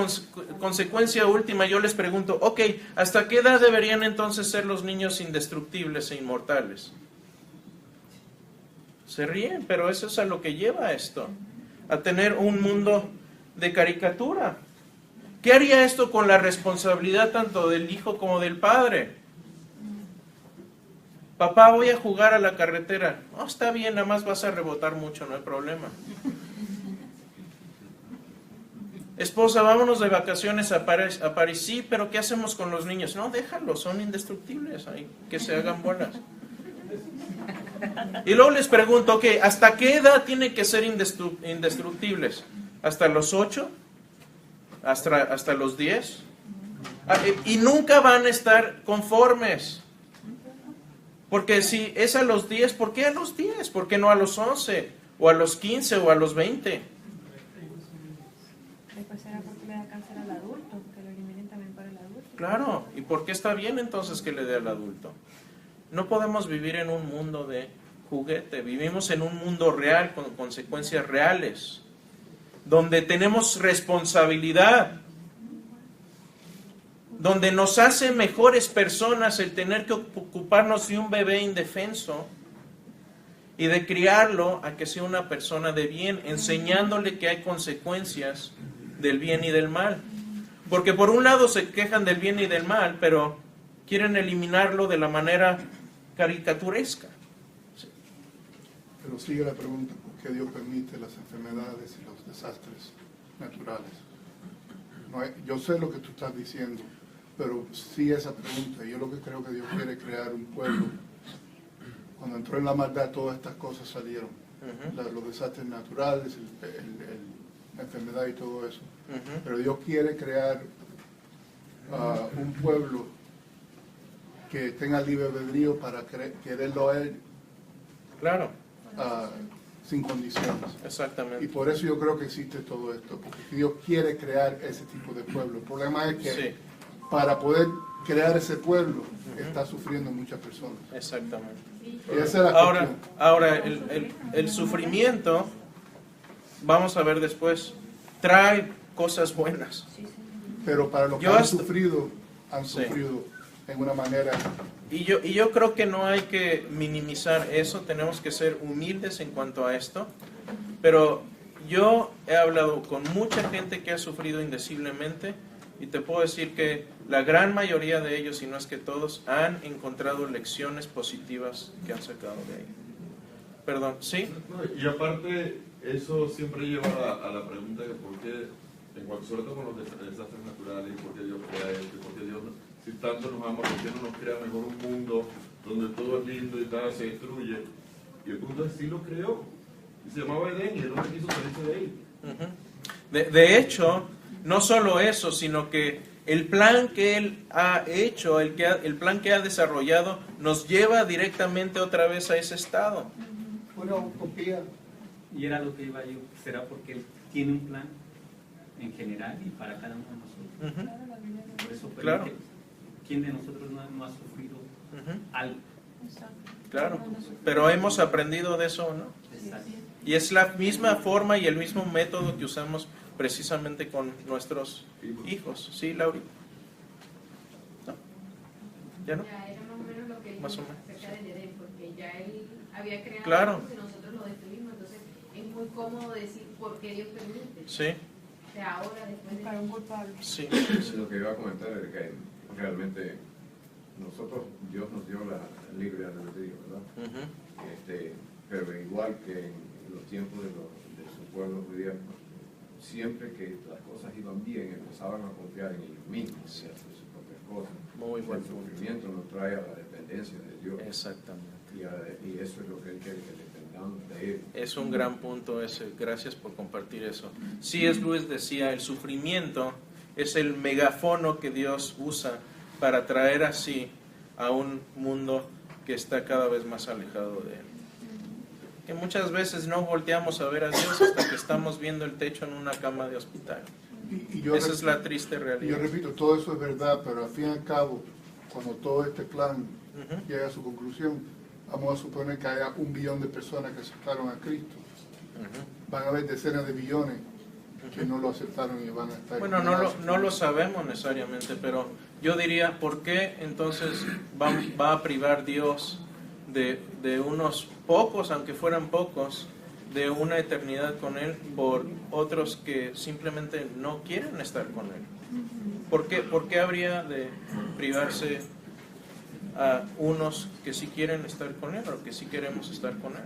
consecuencia última. Yo les pregunto, ok, ¿hasta qué edad deberían entonces ser los niños indestructibles e inmortales? Se ríen, pero eso es a lo que lleva esto, a tener un mundo de caricatura. ¿Qué haría esto con la responsabilidad tanto del hijo como del padre? Papá, voy a jugar a la carretera. Oh, está bien, nada más vas a rebotar mucho, no hay problema. Esposa, vámonos de vacaciones a París. Sí, pero ¿qué hacemos con los niños? No, déjalos, son indestructibles, que se hagan bolas. Y luego les pregunto, ok, ¿hasta qué edad tienen que ser indestructibles? ¿Hasta los 8? ¿Hasta los 10? Y nunca van a estar conformes. Porque si es a los 10, ¿por qué a los 10? ¿Por qué no a los 11? ¿O a los 15? ¿O a los 20? Después será porque le da cáncer al adulto, que lo eliminen también para el adulto. Claro, ¿y por qué está bien entonces que le dé al adulto? No podemos vivir en un mundo de juguete, vivimos en un mundo real con consecuencias reales, donde tenemos responsabilidad, donde nos hace mejores personas el tener que ocuparnos de un bebé indefenso y de criarlo a que sea una persona de bien, enseñándole que hay consecuencias del bien y del mal. Porque por un lado se quejan del bien y del mal, pero quieren eliminarlo de la manera caricaturesca. Sí. Pero sigue la pregunta, ¿por qué Dios permite las enfermedades y los desastres naturales? Yo sé lo que tú estás diciendo, pero sí esa pregunta. Yo lo que creo que Dios quiere crear un pueblo. Cuando entró en la maldad, todas estas cosas salieron. Los desastres naturales, la enfermedad y todo eso. Pero Dios quiere crear un pueblo que tenga libre albedrío para quererlo a Él Claro, sin condiciones. exactamente. Y por eso yo creo que existe todo esto, porque Dios quiere crear ese tipo de pueblo. El problema es que Sí, para poder crear ese pueblo está sufriendo muchas personas. exactamente. Y esa es la Ahora, cuestión. ahora el sufrimiento, vamos a ver después, trae cosas buenas. Pero para los que Yo han hasta- sufrido Sí. en una manera. Y yo creo que no hay que minimizar eso, tenemos que ser humildes en cuanto a esto, pero yo he hablado con mucha gente que ha sufrido indeciblemente y te puedo decir que la gran mayoría de ellos, si no es que todos, han encontrado lecciones positivas que han sacado de ahí. Perdón, ¿sí? No, y aparte, eso siempre lleva a la pregunta de por qué, sobre todo con los desastres naturales, por qué Dios crea esto, y por qué Dios, si tanto nos ama, por qué no nos crea mejor un mundo donde todo es lindo y nada se destruye. Y el punto es, sí lo creó. Y se llamaba Edén y el hombre quiso salirse de ahí. Ujú. De hecho, no solo eso, sino que el plan que él ha hecho, el plan que ha desarrollado, nos lleva directamente otra vez a ese estado. Una utopía. Y era lo que iba yo. ¿Será porque Él tiene un plan en general y para cada uno de nosotros? Ujú, Por eso, Claro. ¿quién de nosotros no ha sufrido ujú, algo? claro, pero hemos aprendido de eso, ¿no? Exacto. Y es la misma forma y el mismo método que usamos precisamente con nuestros hijos. ¿Sí, Lauri? ¿No? ¿Ya no? Ya era más o menos lo que él Más dijo o menos, acerca del Edén, porque ya él había creado Claro. algo y nosotros lo destruimos, entonces es muy cómodo decir por qué Dios permite. Sí, O sea, ahora después de... Para un culpable. sí. Lo que iba a comentar es que realmente nosotros, Dios nos dio la libre albedrío, ¿verdad? Ujú, Pero igual que en los tiempos de su pueblo judío, siempre que las cosas iban bien, empezaban a confiar en ellos mismos y a hacer sus propias cosas. Muy buen El punto. sufrimiento nos trae a la dependencia de Dios. Exactamente. Y eso es lo que Él quiere, que dependamos de Él. Es un gran punto ese. Gracias por compartir eso. C.S. Lewis decía, el sufrimiento es el megáfono que Dios usa para traer así a un mundo que está cada vez más alejado de Él. Que muchas veces no volteamos a ver a Dios hasta que estamos viendo el techo en una cama de hospital. Y yo Esa es la triste yo realidad. repito, todo eso es verdad, pero al fin y al cabo, cuando todo este plan Ujú. llega a su conclusión, vamos a suponer que haya 1 billón de personas que aceptaron a Cristo. Ujú. Van a haber decenas de billones que no lo aceptaron y van a estar... Bueno, no lo sabemos necesariamente, pero yo diría, ¿por qué entonces va a privar Dios de unos pocos, aunque fueran pocos, de una eternidad con Él por otros que simplemente no quieren estar con Él? ¿Por qué habría de privarse a unos que sí quieren estar con Él o que sí queremos estar con Él?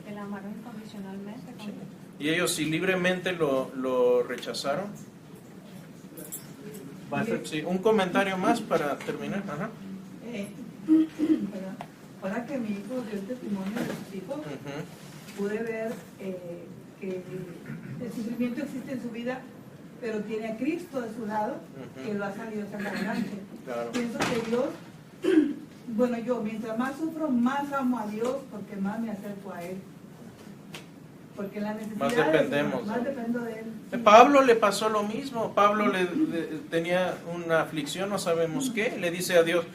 El amarlo incondicionalmente. con él. Y ellos si libremente lo rechazaron. Sí, un comentario más para terminar. Ajá. Perdón. Ahora que mi hijo dio el testimonio de sus hijos, Ujú. pude ver que el sufrimiento existe en su vida, pero tiene a Cristo de su lado, Ujú. que lo ha salido a sacar adelante. Claro. Pienso que Dios, bueno, yo mientras más sufro, más amo a Dios, porque más me acerco a Él. Porque la necesidad Más dependemos. más dependo de Él. Pablo le pasó lo mismo. Pablo tenía una aflicción, no sabemos qué. Le dice a Dios,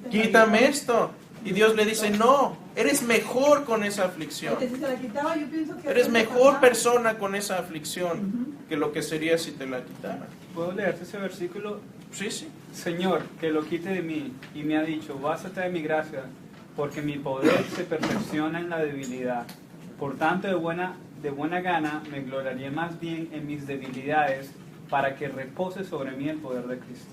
quítame esto. Y Dios le dice, no, eres mejor con esa aflicción. Porque si se la quitaba, yo pienso que Eres eso mejor pasaba. persona con esa aflicción que lo que sería si te la quitara. ¿Puedo leerte ese versículo? Sí, sí. Señor, que lo quite de mí, y me ha dicho, bástate de mi gracia, porque mi poder se perfecciona en la debilidad. Por tanto, de buena gana me gloriaré más bien en mis debilidades, para que repose sobre mí el poder de Cristo.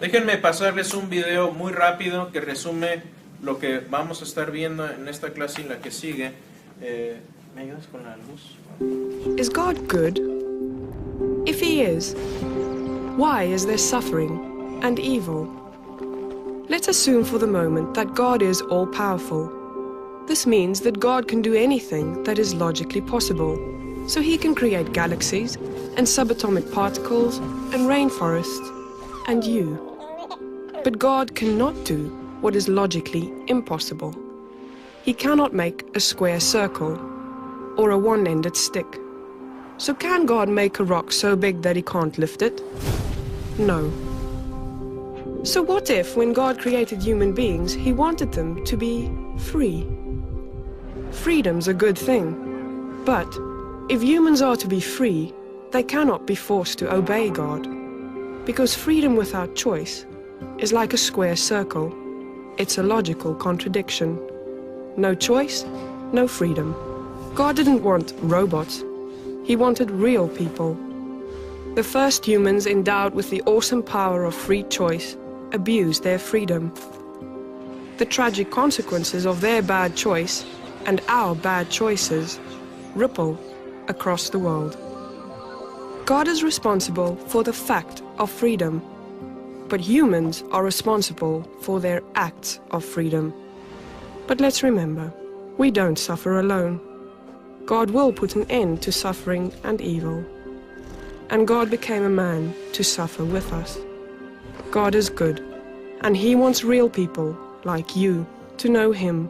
Déjenme pasarles un video muy rápido que resume lo que vamos a estar viendo en esta clase y la que sigue. ¿Me ayudas con la luz? Is God good? If He is, why is there suffering and evil? Let's assume for the moment that God is all-powerful. This means that God can do anything that is logically possible. So He can create galaxies and subatomic particles and rainforests and you. But God cannot do what is logically impossible. He cannot make a square circle or a one-ended stick. So can God make a rock so big that he can't lift it? No. So what if, when God created human beings, he wanted them to be free? Freedom's a good thing. But if humans are to be free, they cannot be forced to obey God. Because freedom without choice is like a square circle. It's a logical contradiction. No choice, no freedom. God didn't want robots. He wanted real people. The first humans endowed with the awesome power of free choice abused their freedom. The tragic consequences of their bad choice and our bad choices ripple across the world. God is responsible for the fact of freedom, but humans are responsible for their acts of freedom. But let's remember, we don't suffer alone. God will put an end to suffering and evil. And God became a man to suffer with us. God is good, and he wants real people like you to know him,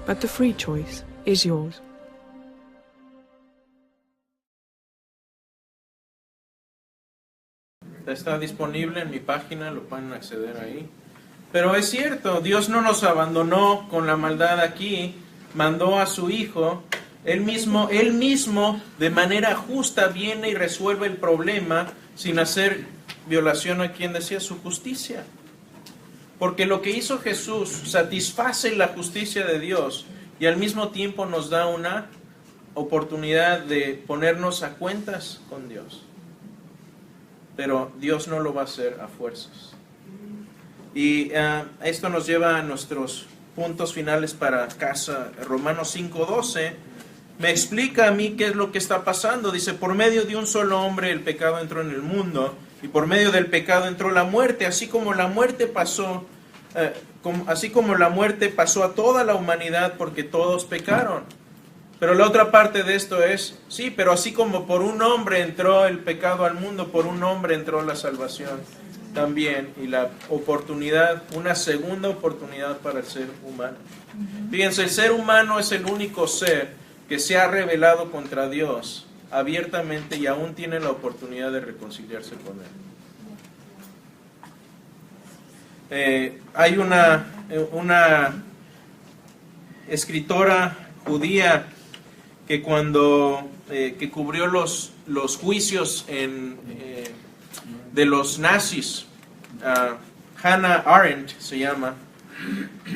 but the free choice is yours. Está disponible en mi página, lo pueden acceder ahí. Pero es cierto, Dios no nos abandonó con la maldad aquí, mandó a su Hijo, Él mismo de manera justa viene y resuelve el problema sin hacer violación a quien decía su justicia. Porque lo que hizo Jesús satisface la justicia de Dios y al mismo tiempo nos da una oportunidad de ponernos a cuentas con Dios. Pero Dios no lo va a hacer a fuerzas. Y esto nos lleva a nuestros puntos finales para casa. Romanos 5:12 me explica a mí qué es lo que está pasando. Dice, por medio de un solo hombre el pecado entró en el mundo, y por medio del pecado entró la muerte, así como la muerte pasó a toda la humanidad porque todos pecaron. Pero la otra parte de esto es, sí, pero así como por un hombre entró el pecado al mundo, por un hombre entró la salvación también, y la oportunidad, una segunda oportunidad para el ser humano. Fíjense, el ser humano es el único ser que se ha rebelado contra Dios abiertamente y aún tiene la oportunidad de reconciliarse con Él. Hay una escritora judía que cuando que cubrió los juicios de los nazis, Hannah Arendt se llama,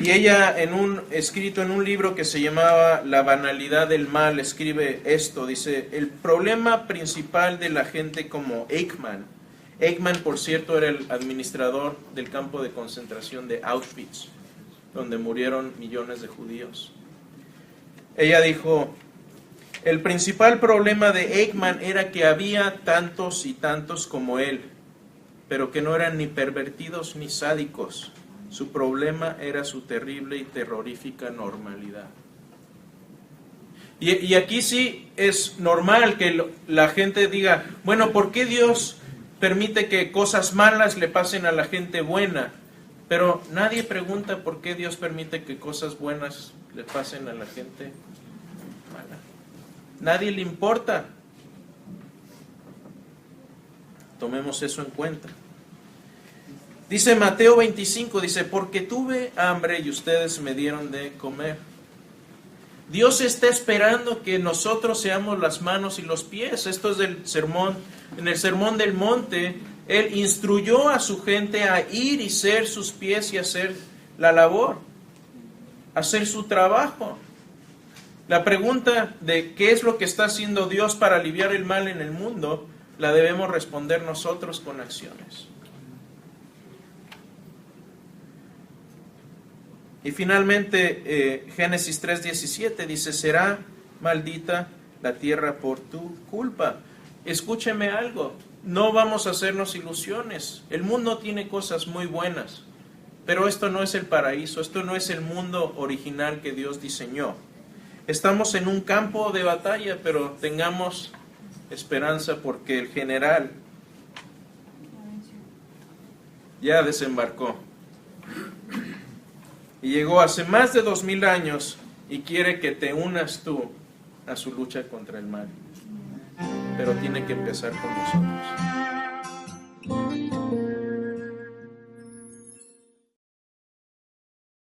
y ella escrito en un libro que se llamaba La banalidad del mal, escribe esto, dice, el problema principal de la gente como Eichmann, por cierto, era el administrador del campo de concentración de Auschwitz, donde murieron millones de judíos. Ella dijo, el principal problema de Eichmann era que había tantos y tantos como él, pero que no eran ni pervertidos ni sádicos. Su problema era su terrible y terrorífica normalidad. Y aquí sí es normal que la gente diga, bueno, ¿por qué Dios permite que cosas malas le pasen a la gente buena? Pero nadie pregunta por qué Dios permite que cosas buenas le pasen a la gente mala. Nadie le importa. Tomemos eso en cuenta. Dice Mateo 25, dice, porque tuve hambre y ustedes me dieron de comer. Dios está esperando que nosotros seamos las manos y los pies. Esto es del sermón, en el sermón del monte. Él instruyó a su gente a ir y ser sus pies y hacer la labor, hacer su trabajo. La pregunta de qué es lo que está haciendo Dios para aliviar el mal en el mundo, la debemos responder nosotros con acciones. Y finalmente, Génesis 3:17 dice, será maldita la tierra por tu culpa. Escúcheme algo, no vamos a hacernos ilusiones. El mundo tiene cosas muy buenas, pero esto no es el paraíso, esto no es el mundo original que Dios diseñó. Estamos en un campo de batalla, pero tengamos esperanza porque el general ya desembarcó. Y llegó hace más de 2000 años y quiere que te unas tú a su lucha contra el mal. Pero tiene que empezar con nosotros.